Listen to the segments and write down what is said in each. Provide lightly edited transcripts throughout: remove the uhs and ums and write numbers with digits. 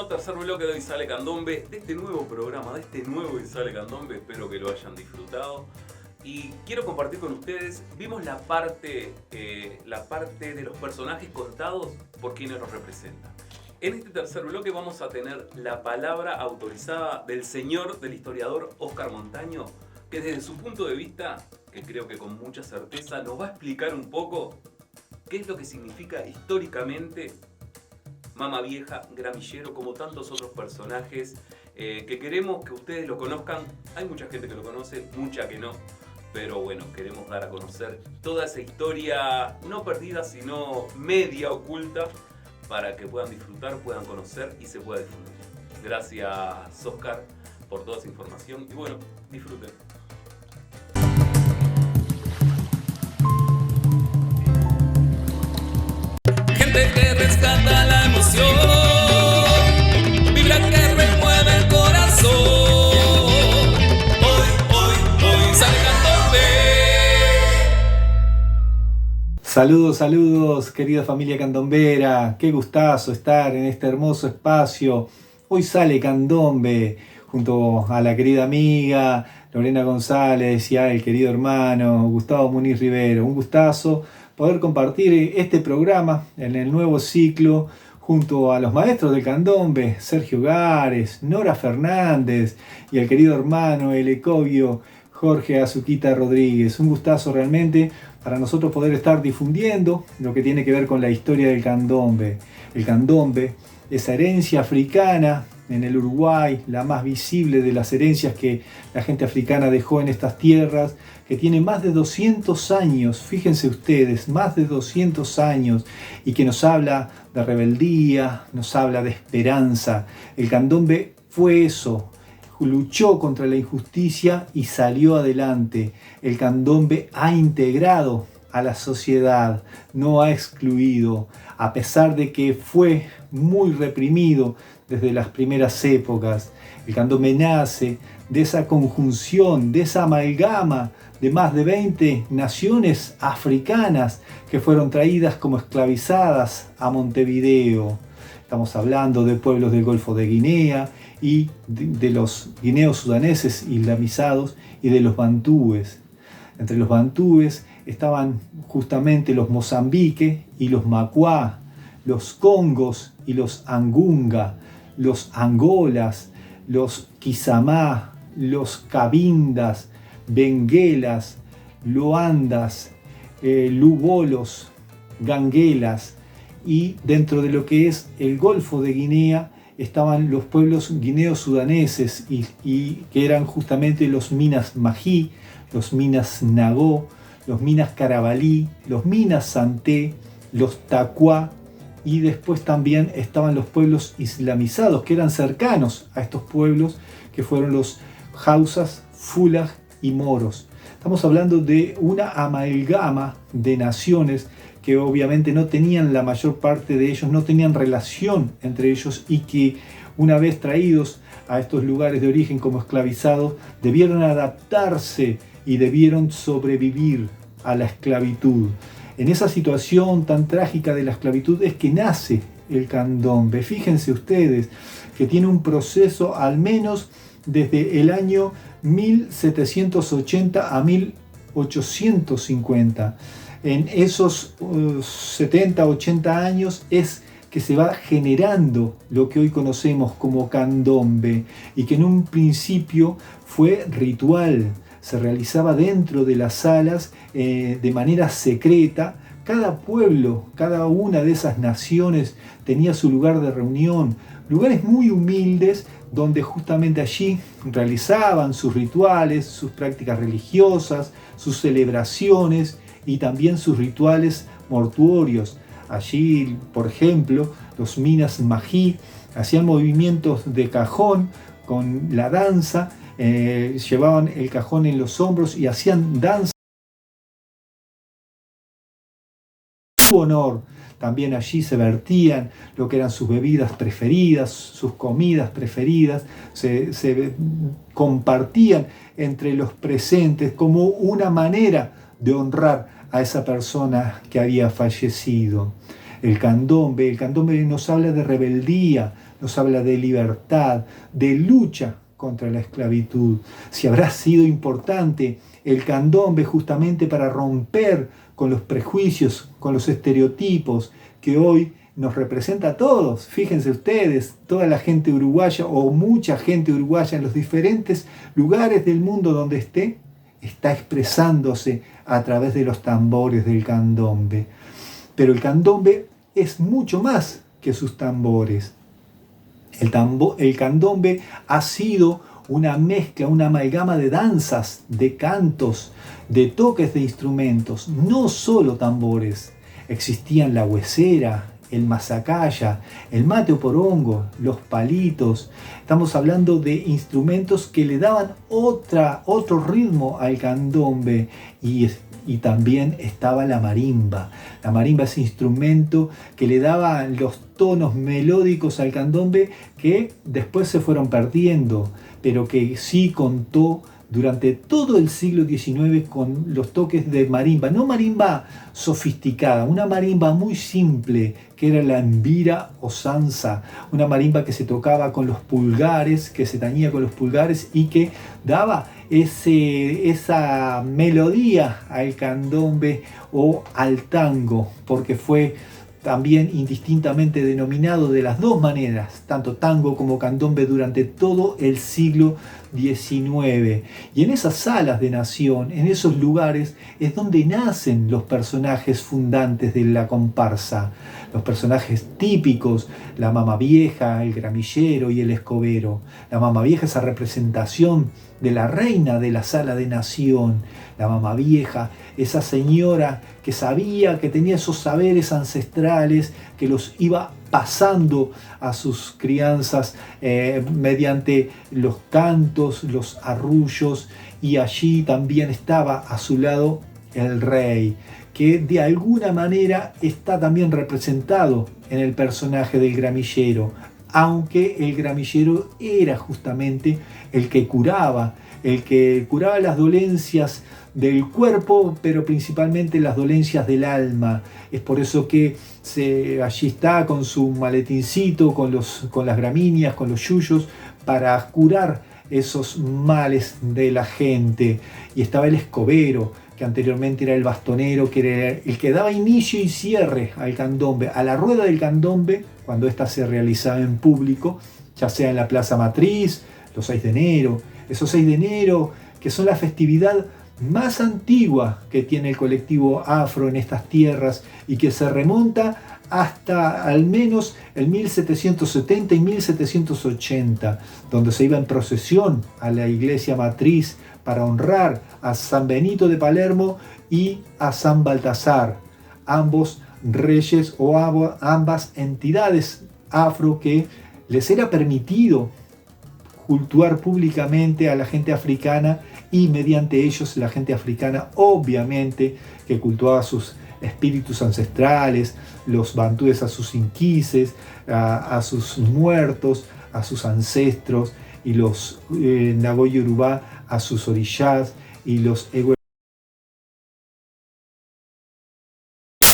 Bueno, tercer bloque de Hoy Sale Candombe, de este nuevo programa, de este nuevo Hoy Sale Candombe. Espero que lo hayan disfrutado. Y quiero compartir con ustedes, vimos la parte de los personajes contados por quienes los representan. En este tercer bloque vamos a tener la palabra autorizada del historiador Oscar Montaño, que desde su punto de vista, que creo que con mucha certeza, nos va a explicar un poco qué es lo que significa históricamente Mama Vieja, Gramillero, como tantos otros personajes que queremos que ustedes lo conozcan. Hay mucha gente que lo conoce, mucha que no, pero bueno, queremos dar a conocer toda esa historia no perdida, sino media oculta, para que puedan disfrutar, puedan conocer y se pueda disfrutar. Gracias, Oscar, por toda esa información y bueno, disfruten. Gente que rescata la emoción, vibra que remueve el corazón. Hoy sale Candombe. Saludos, querida familia candombera. Qué gustazo estar en este hermoso espacio. Hoy sale Candombe, junto a la querida amiga Lorena González y al querido hermano Gustavo Muniz Rivero. Un gustazo poder compartir este programa en el nuevo ciclo junto a los maestros del candombe, Sergio Gares, Nora Fernández y el querido hermano el ecobio Jorge Azuquita Rodríguez. Un gustazo realmente para nosotros poder estar difundiendo lo que tiene que ver con la historia del candombe. El candombe, esa herencia africana en el Uruguay, la más visible de las herencias que la gente africana dejó en estas tierras, que tiene más de 200 años, fíjense ustedes, más de 200 años, y que nos habla de rebeldía, nos habla de esperanza. El candombe fue eso, luchó contra la injusticia y salió adelante. El candombe ha integrado a la sociedad, no ha excluido, a pesar de que fue muy reprimido desde las primeras épocas. El candombe nace de esa conjunción, de esa amalgama de más de 20 naciones africanas que fueron traídas como esclavizadas a Montevideo. Estamos hablando de pueblos del Golfo de Guinea y de los guineos sudaneses islamizados y de los bantúes. Entre los bantúes estaban justamente los Mozambique y los Macuá, los Congos y los Angunga, los Angolas, los Quizamá, los Cabindas, Benguelas, Luandas, Lubolos, Ganguelas, y dentro de lo que es el Golfo de Guinea estaban los pueblos guineos sudaneses y que eran justamente los Minas Mají, los Minas Nagó, los Minas Carabalí, los Minas Santé, los Tacuá, y después también estaban los pueblos islamizados que eran cercanos a estos pueblos, que fueron los Hausas, Fulaj y Moros. Estamos hablando de una amalgama de naciones que obviamente no tenían, la mayor parte de ellos no tenían relación entre ellos, y que una vez traídos a estos lugares de origen como esclavizados, debieron adaptarse y debieron sobrevivir a la esclavitud. En esa situación tan trágica de la esclavitud es que nace el candombe. Fíjense ustedes que tiene un proceso al menos desde el año 1780 a 1850. En esos 70, 80 años es que se va generando lo que hoy conocemos como candombe, y que en un principio fue ritual, se realizaba dentro de las salas de manera secreta. Cada pueblo, cada una de esas naciones tenía su lugar de reunión, lugares muy humildes donde justamente allí realizaban sus rituales, sus prácticas religiosas, sus celebraciones y también sus rituales mortuorios. Allí, por ejemplo, los Minas Mají hacían movimientos de cajón con la danza, llevaban el cajón en los hombros y hacían danza en su honor. También allí se vertían lo que eran sus bebidas preferidas, sus comidas preferidas, se compartían entre los presentes como una manera de honrar a esa persona que había fallecido. El candombe nos habla de rebeldía, nos habla de libertad, de lucha contra la esclavitud. Si habrá sido importante el candombe justamente para romper con los prejuicios, con los estereotipos que hoy nos representa a todos. Fíjense ustedes, toda la gente uruguaya o mucha gente uruguaya en los diferentes lugares del mundo donde esté, está expresándose a través de los tambores del candombe. Pero el candombe es mucho más que sus tambores. El candombe ha sido una mezcla, una amalgama de danzas, de cantos, de toques de instrumentos, no solo tambores. Existían la huesera, el mazacaya, el mate o porongo, los palitos. Estamos hablando de instrumentos que le daban otro ritmo al candombe, y también estaba la marimba. La marimba es instrumento que le daba los tonos melódicos al candombe que después se fueron perdiendo, pero que sí contó durante todo el siglo XIX con los toques de marimba, no marimba sofisticada, una marimba muy simple, que era la embira o sansa, una marimba que se tocaba con los pulgares, que se tañía con los pulgares y que daba esa melodía al candombe o al tango, porque fue también indistintamente denominado de las dos maneras, tanto tango como candombe, durante todo el siglo XIX. Y en esas salas de nación, en esos lugares, es donde nacen los personajes fundantes de la comparsa, los personajes típicos, la mama vieja, el gramillero y el escobero. La mama vieja, esa representación de la reina de la sala de nación, la mama vieja, esa señora que sabía, que tenía esos saberes ancestrales, que los iba pasando a sus crianzas mediante los cantos, los arrullos, y allí también estaba a su lado el rey, que de alguna manera está también representado en el personaje del gramillero, aunque el gramillero era justamente el que curaba las dolencias del cuerpo, pero principalmente las dolencias del alma. Es por eso que allí está con su maletincito, con las gramíneas, con los yuyos, para curar esos males de la gente. Y estaba el escobero, que anteriormente era el bastonero, que era el que daba inicio y cierre al candombe, a la rueda del candombe, cuando ésta se realizaba en público, ya sea en la Plaza Matriz, los 6 de enero, esos 6 de enero, que son la festividad más antigua que tiene el colectivo afro en estas tierras y que se remonta hasta al menos el 1770 y 1780, donde se iba en procesión a la iglesia matriz para honrar a San Benito de Palermo y a San Baltasar, ambos reyes o ambas entidades afro que les era permitido cultuar públicamente a la gente africana, y mediante ellos la gente africana obviamente que cultuaba a sus espíritus ancestrales, los bantúes a sus inquises, a sus muertos, a sus ancestros, y los Nagoy Yorubá a sus orishas, y los Ewe.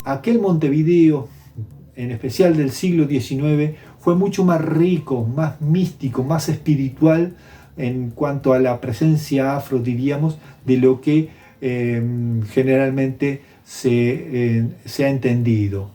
Aquel Montevideo, en especial del siglo XIX, fue mucho más rico, más místico, más espiritual en cuanto a la presencia afro, diríamos, de lo que generalmente se ha entendido.